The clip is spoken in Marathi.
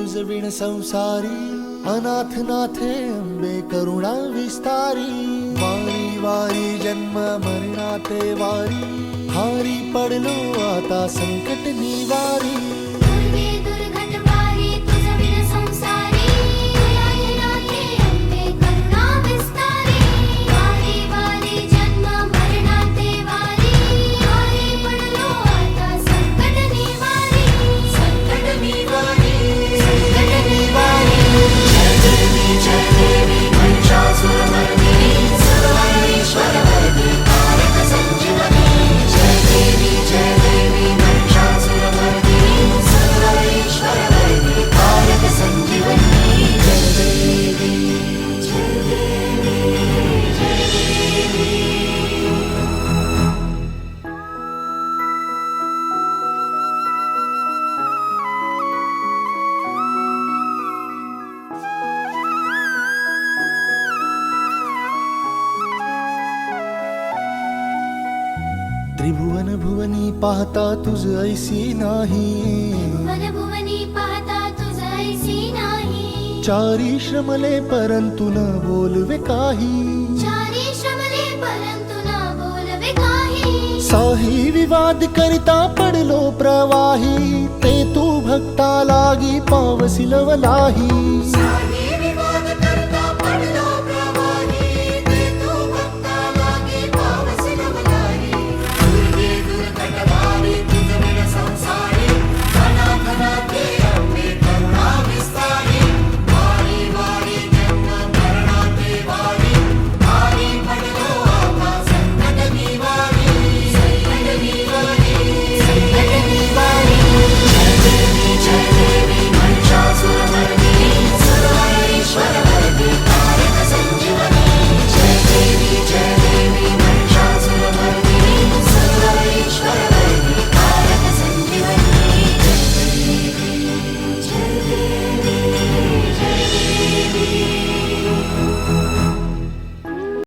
तुझ विण संसारी, अनाथ नाथे अंबे करुणा विस्तारी। वारी वारी जन्म मरणाते वारी, हारी पडलो आता संकट निवारी। दुर्गे दुर्घट वारी तुझ विण संसारी, अनाथ नाथे अंबे करुणा विस्तारी। वारी वारी जन्म मरणाते वारी, हारी पडलो आता संकट निवारी। संकट निवारी, संकट निवारी। जय देवी महिषासुरमर्दिनी, सर्वेश्वरवरदे कारक संजीवनी। जय देवी महिषासुरमर्दिनी, सर्वेश्वरवरदे कारक संजीवनी। जय देवी, जय देवी, जय देवी। त्रिभुवन भुवनी पाहता तुझ ऐसी नाही, मन भुवनी पाहता तुझ ऐसी नाही। चारी श्रमले परंतु न बोलवे काही। चारी श्रमले परंतु न बोलवे काही। साही विवाद करिता पडलो प्रवाही, ते तू भक्ता लागी पावसी लवलाही।